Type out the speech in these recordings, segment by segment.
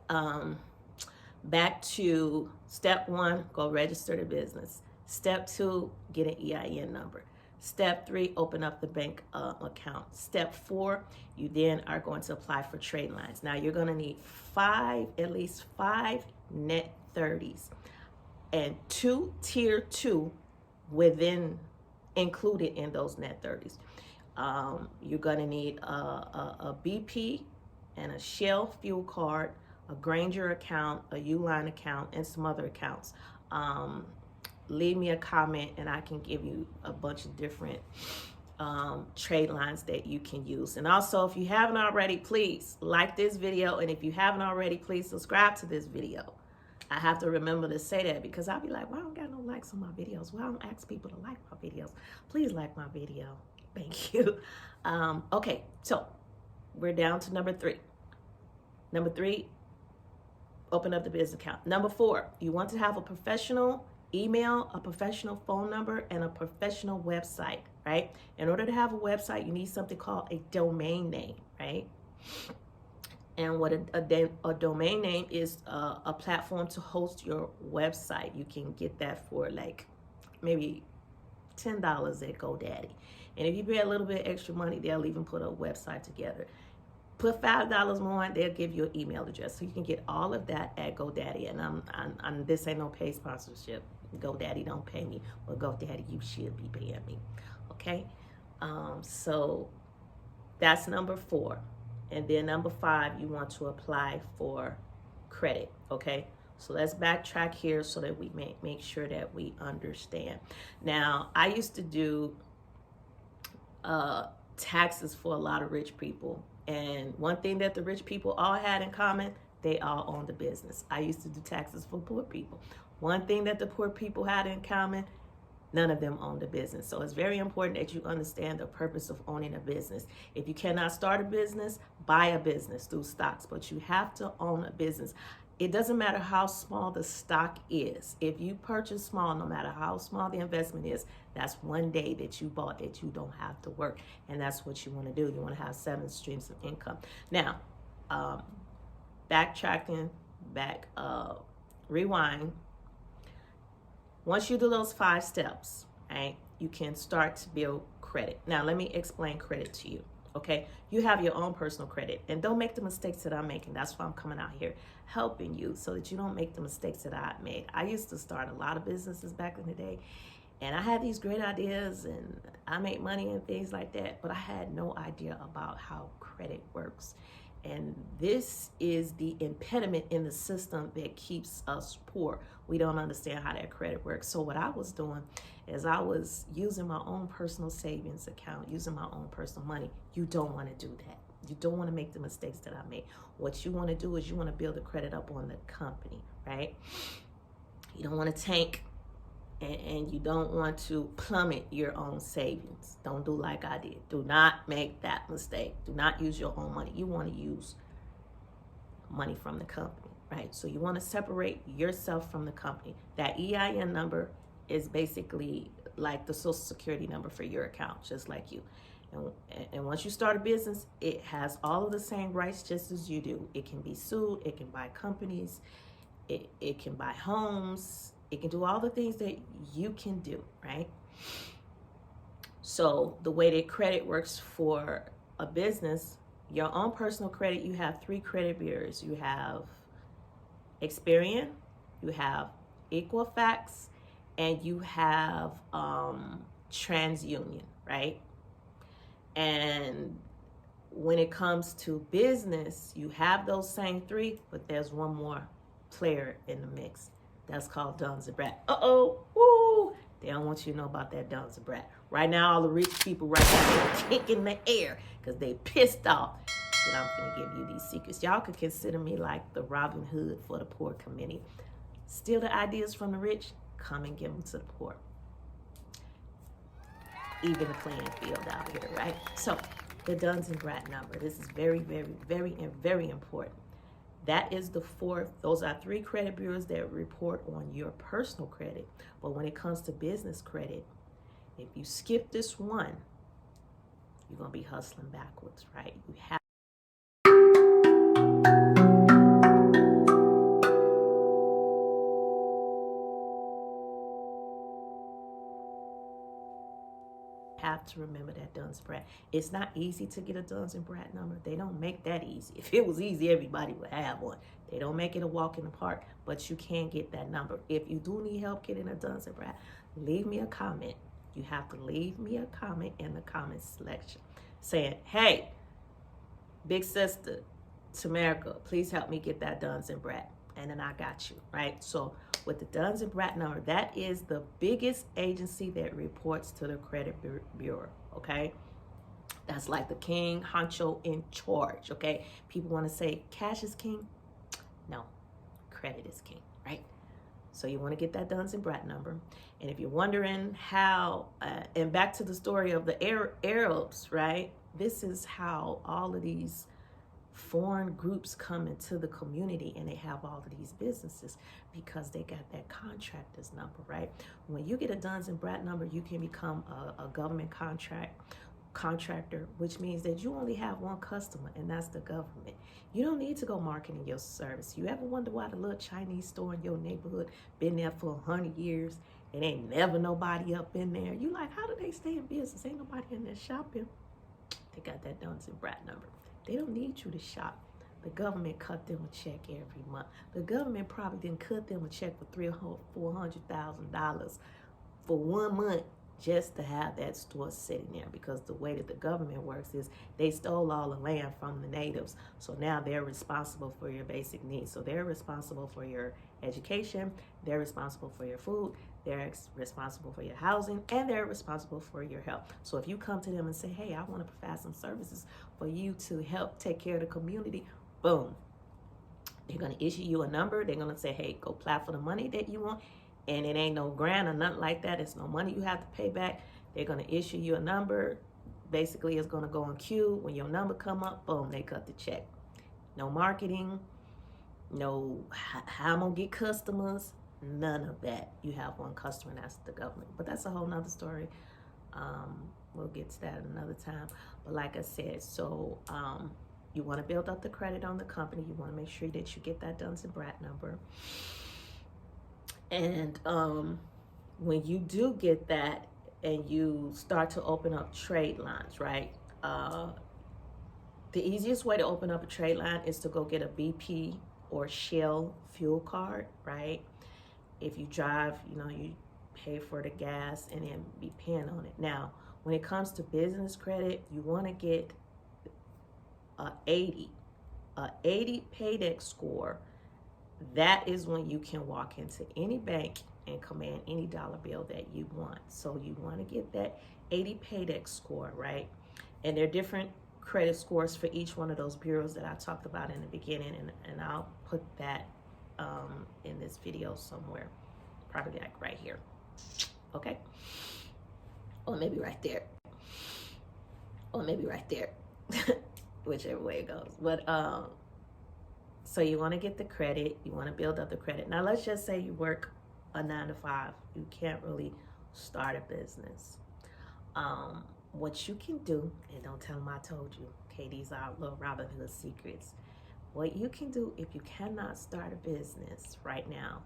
Um, Back to step 1, go register the business. Step 2, get an EIN number. Step 3, open up the bank account. Step 4, you then are going to apply for trade lines. Now you're going to need at least five net 30s and 2 tier 2 within included in those net 30s. You're going to need a BP and a Shell fuel card, a Granger account, a Uline account, and some other accounts. Leave me a comment and I can give you a bunch of different trade lines that you can use. And also, if you haven't already, please like this video. And if you haven't already, please subscribe to this video. I have to remember to say that because I'll be like, well, I don't got no likes on my videos. Well, I don't ask people to like my videos. Please like my video. Thank you. Okay, so we're down to number 3. Number 3, open up the business account. Number 4, you want to have a professional email, a professional phone number, and a professional website, right? In order to have a website, you need something called a domain name, right? And what a domain name is, a platform to host your website. You can get that for like maybe $10 at GoDaddy. And if you pay a little bit extra money, they'll even put a website together. Put $5 more on, they'll give you an email address. So you can get all of that at GoDaddy. And I'm this ain't no paid sponsorship. GoDaddy don't pay me. But GoDaddy, you should be paying me. Okay? So that's number 4. And then number 5, you want to apply for credit. Okay? So let's backtrack here so that we make sure that we understand. Now, I used to do taxes for a lot of rich people. And one thing that the rich people all had in common, they all owned a business. I used to do taxes for poor people. One thing that the poor people had in common, none of them owned a business. So it's very important that you understand the purpose of owning a business. If you cannot start a business, buy a business through stocks, but you have to own a business. It doesn't matter how small the stock is. If you purchase small, no matter how small the investment is, that's one day that you bought that you don't have to work. And that's what you want to do. You want to have 7 streams of income. Now, rewind. Once you do those 5 steps, right, you can start to build credit. Now, let me explain credit to you. Okay, you have your own personal credit, and don't make the mistakes that I'm making. That's why I'm coming out here helping you so that you don't make the mistakes that I made. I used to start a lot of businesses back in the day, and I had these great ideas and I made money and things like that, but I had no idea about how credit works. And this is the impediment in the system that keeps us poor. We don't understand how that credit works. So what I was doing is I was using my own personal savings account, using my own personal money. You don't want to do that. You don't want to make the mistakes that I made. What you want to do is you want to build the credit up on the company, right? You don't want to tank and you don't want to plummet your own savings. Don't do like I did. Do not make that mistake. Do not use your own money. You want to use money from the company, right? So you want to separate yourself from the company. That EIN number is basically like the social security number for your account, just like you. And once you start a business, it has all of the same rights just as you do. It can be sued, it can buy companies, it can buy homes, it can do all the things that you can do, right? So the way that credit works for a business, your own personal credit, you have 3 credit bureaus. You have Experian, you have Equifax, and you have TransUnion, right? And when it comes to business, you have those same 3, but there's one more player in the mix. That's called Duns and Bradstreet. Woo! They don't want you to know about that Duns and Bradstreet. Right now, all the rich people right now are kicking the air because they pissed off that I'm going to give you these secrets. Y'all could consider me like the Robin Hood for the poor committee. Steal the ideas from the rich, come and give them to the poor. Even the playing field out here, right? So the Duns and Bradstreet number. This is very, very, very, very important. That is the 4th. Those are 3 credit bureaus that report on your personal credit. But when it comes to business credit, if you skip this one, you're going to be hustling backwards, right? You have got to remember that Duns and Brad. It's not easy to get a Duns and Brad number. They don't make that easy. If it was easy, everybody would have one. They don't make it a walk in the park, but you can get that number. If you do need help getting a Duns and Brad, leave me a comment. You have to leave me a comment in the comment section saying, hey, big sister, Tamerica, please help me get that Duns and Brad. And then I got you, right? So with the Duns and Brad number, that is the biggest agency that reports to the credit bureau, okay? That's like the king, honcho in charge, okay? People want to say cash is king. No, credit is king, right? So you want to get that Duns and Brad number. And if you're wondering how, and back to the story of the Arabs, right? This is how all of these foreign groups come into the community, and they have all of these businesses because they got that contractor's number, right? When you get a Duns and Brad number, you can become a government contractor, which means that you only have one customer, and that's the government. You don't need to go marketing your service. You ever wonder why the little Chinese store in your neighborhood been there for 100 years and ain't never nobody up in there? You like, how do they stay in business? Ain't nobody in there shopping. They got that Duns and Brad number. They don't need you to shop. The government cut them a check every month. The government probably didn't cut them a check for $400,000 for 1 month just to have that store sitting there, because the way that the government works is they stole all the land from the natives. So now they're responsible for your basic needs. So they're responsible for your education, they're responsible for your food, they're responsible for your housing, and they're responsible for your health. So if you come to them and say, hey, I want to provide some services for you to help take care of the community, boom. They're going to issue you a number. They're going to say, hey, go apply for the money that you want. And it ain't no grant or nothing like that. It's no money you have to pay back. They're going to issue you a number. Basically, it's going to go on queue. When your number come up, boom, they cut the check. No marketing, no how I'm going to get customers, none of that. You have one customer, and that's the government. But that's a whole nother story. We'll get to that another time. But like I said, so you want to build up the credit on the company. You want to make sure that you get that Duns and Brad number. And when you do get that and you start to open up trade lines, right? The easiest way to open up a trade line is to go get a BP or Shell fuel card, right? If you drive, you pay for the gas and then be paying on it. Now, when it comes to business credit, you want to get a 80 Paydex score. That is when you can walk into any bank and command any dollar bill that you want. So you want to get that 80 Paydex score, right? And there are different credit scores for each one of those bureaus that I talked about in the beginning, and I'll put that in this video somewhere, probably like right here, okay? Or maybe right there, or maybe right there, whichever way it goes. But so you want to get the credit, you want to build up the credit. Now let's just say you work a 9 to 5. You can't really start a business. What you can do, and don't tell them I told you, okay, these are little Robin Hood secrets. What you can do if you cannot start a business right now,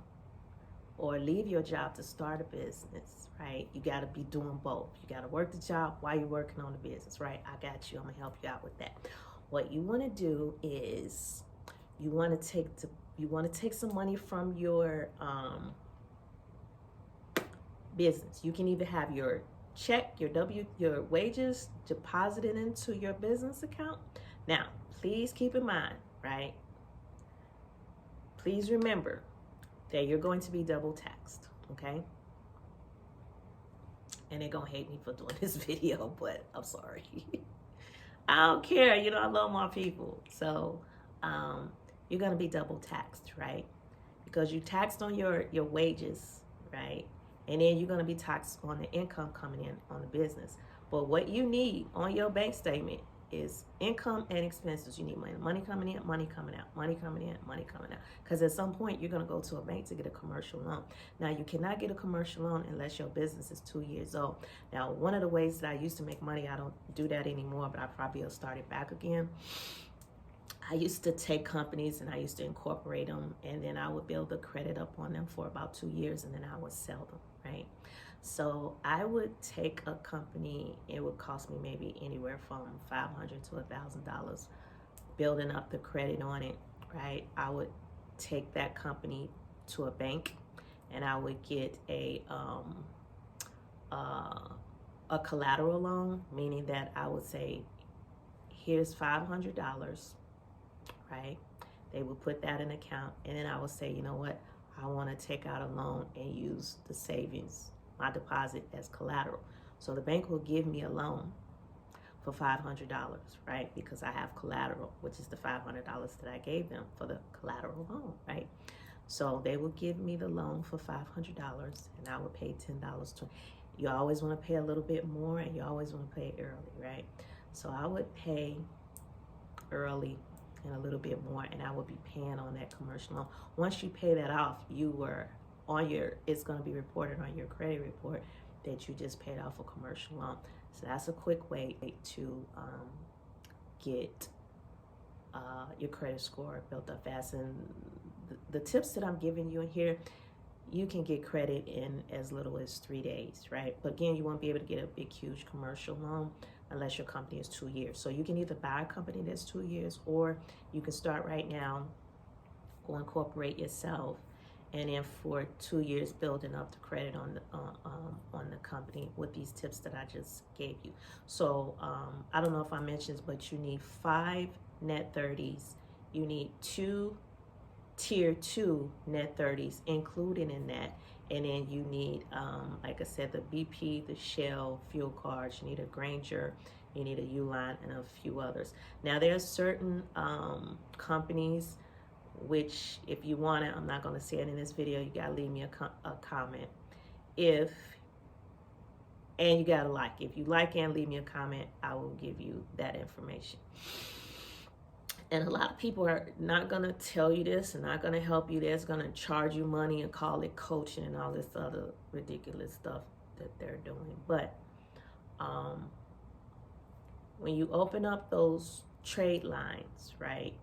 or leave your job to start a business, right? You got to be doing both. You got to work the job while you're working on the business, right? I got you. I'm going to help you out with that. What you want to do is you want to take some money from your business. You can either have your check, your wages deposited into your business account. Now, please keep in mind, right? Please remember that you're going to be double taxed, okay? And they're gonna hate me for doing this video, but I'm sorry. I don't care, I love my people. So you're gonna be double taxed, right? Because you taxed on your wages, right? And then you're gonna be taxed on the income coming in on the business. But what you need on your bank statement is income and expenses. You need money coming in, money coming out, money coming in, money coming out. Because at some point, you're going to go to a bank to get a commercial loan. Now, you cannot get a commercial loan unless your business is 2 years old. Now, one of the ways that I used to make money, I don't do that anymore, but I probably will start it back again. I used to take companies and I used to incorporate them, and then I would build the credit up on them for about 2 years, and then I would sell them, right? So I would take a company, it would cost me maybe anywhere from $500 to $1,000 building up the credit on it, right? I would take that company to a bank and I would get a collateral loan, meaning that I would say, here's $500, right? They would put that in account, and then I would say, you know what? I want to take out a loan and use the savings, my deposit, as collateral. So the bank will give me a loan for $500, right? Because I have collateral, which is the $500 that I gave them for the collateral loan, right? So they will give me the loan for $500, and I would pay $10 to. You always want to pay a little bit more, and you always want to pay early, right? So I would pay early and a little bit more, and I would be paying on that commercial loan. Once you pay that off, you were on your, it's going to be reported on your credit report that you just paid off a commercial loan. So that's a quick way to get your credit score built up fast. And the tips that I'm giving you in here, you can get credit in as little as 3 days, right? But again, you won't be able to get a big, huge commercial loan unless your company is 2 years. So you can either buy a company that's 2 years, or you can start right now, go incorporate yourself, and then for 2 years building up the credit on the company with these tips that I just gave you. So I don't know if I mentioned, but you need 5 net 30s. You need 2 tier 2 net 30s included in that, and then you need like I said, the BP, the Shell fuel cards. You need a Granger, you need a Uline, and a few others. Now there are certain companies which, if you want it, I'm not going to say it in this video, you gotta leave me a comment and you gotta like. If you like and leave me a comment, I will give you that information. And a lot of people are not going to tell you this and not going to help you. They're going to charge you money and call it coaching and all this other ridiculous stuff that they're doing. But when you open up those trade lines, right,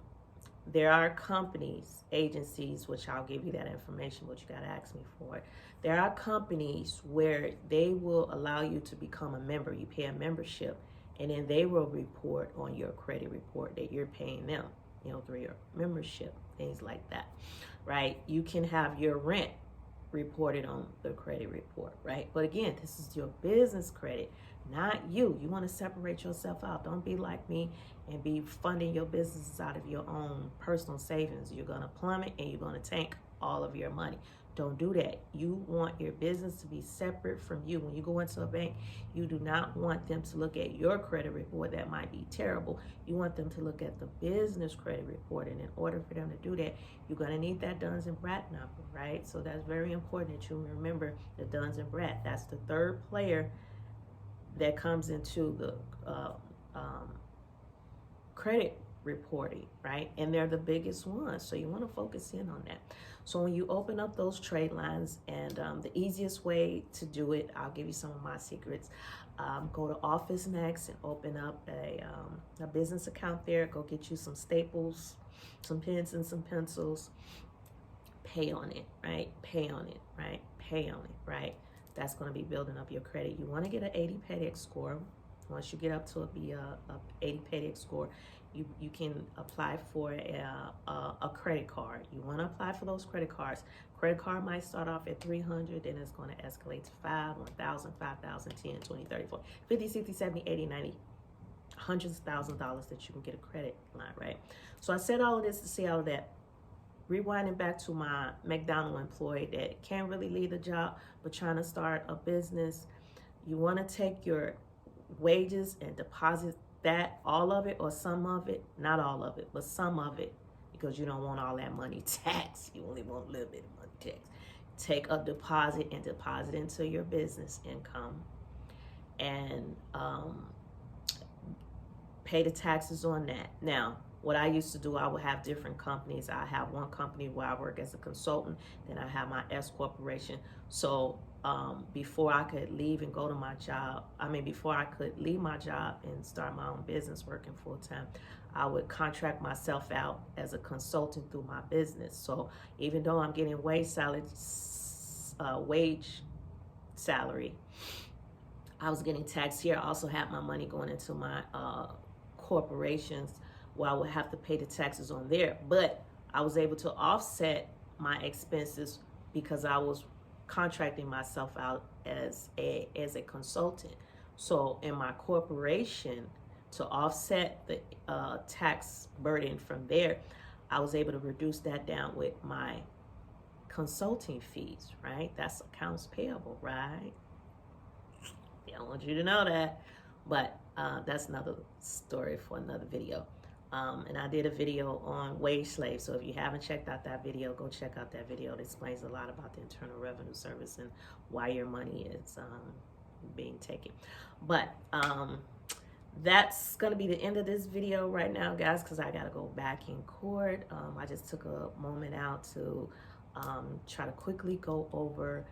there are companies, agencies, which I'll give you that information, but you got to ask me for it. There are companies where they will allow you to become a member. You pay a membership, and then they will report on your credit report that you're paying them, through your membership, things like that, right? You can have your rent reported on the credit report, right? But again, this is your business credit, not you. You want to separate yourself out. Don't be like me and be funding your businesses out of your own personal savings. You're going to plummet and you're going to tank all of your money. Don't do that. You want your business to be separate from you. When you go into a bank, you do not want them to look at your credit report. That might be terrible. You want them to look at the business credit report. And in order for them to do that, you're going to need that Duns and Bradstreet number, right? So that's very important that you remember the Duns and Bradstreet. That's the third player that comes into the credit reporting, right? And they're the biggest ones. So you want to focus in on that. So when you open up those trade lines, and the easiest way to do it, I'll give you some of my secrets. Go to OfficeMax and open up a business account there. Go get you some staples, some pens and some pencils. Pay on it, right? Pay on it, right? Pay on it, right? That's going to be building up your credit. You want to get an 80 PEDX score. Once you get up to a 80 PEDX score, you can apply for a credit card. You want to apply for those credit cards. Credit card might start off at $300, then it's going to escalate to $5,000, $1,000, $5,000, $10,000, $20,000, $30,000, $50,000, $60,000, $70,000, $80,000, $90,000, hundreds of thousands of dollars that you can get a credit line, right? So I said all of this to say all of that. Rewinding back to my McDonald's employee that can't really leave the job but trying to start a business. You want to take your wages and deposit that, all of it or some of it, not all of it, but some of it, because you don't want all that money taxed. You only want a little bit of money taxed. Take a deposit and deposit into your business income, and pay the taxes on that. Now, what I used to do, I would have different companies. I have one company where I work as a consultant, then I have my S corporation. So before I could leave and go to my job, before I could leave my job and start my own business working full time, I would contract myself out as a consultant through my business. So even though I'm getting wage salary. I was getting taxed here. I also had my money going into my corporations where I would have to pay the taxes on there. But I was able to offset my expenses because I was contracting myself out as a consultant. So in my corporation, to offset the tax burden from there, I was able to reduce that down with my consulting fees, right? That's accounts payable, right? I don't want you to know that, but that's another story for another video. And I did a video on wage slaves. So if you haven't checked out that video, go check out that video. It explains a lot about the Internal Revenue Service and why your money is being taken. But that's going to be the end of this video right now, guys, because I got to go back in court. I just took a moment out to try to quickly go over,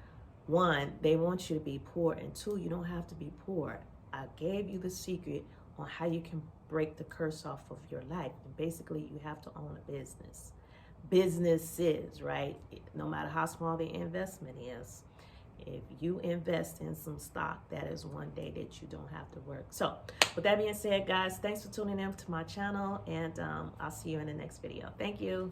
one, they want you to be poor, and two, you don't have to be poor. I gave you the secret on how you can break the curse off of your life. And basically, you have to own a business. Businesses, right? No matter how small the investment is, if you invest in some stock, that is one day that you don't have to work. So with that being said, guys, thanks for tuning in to my channel, and I'll see you in the next video. Thank you.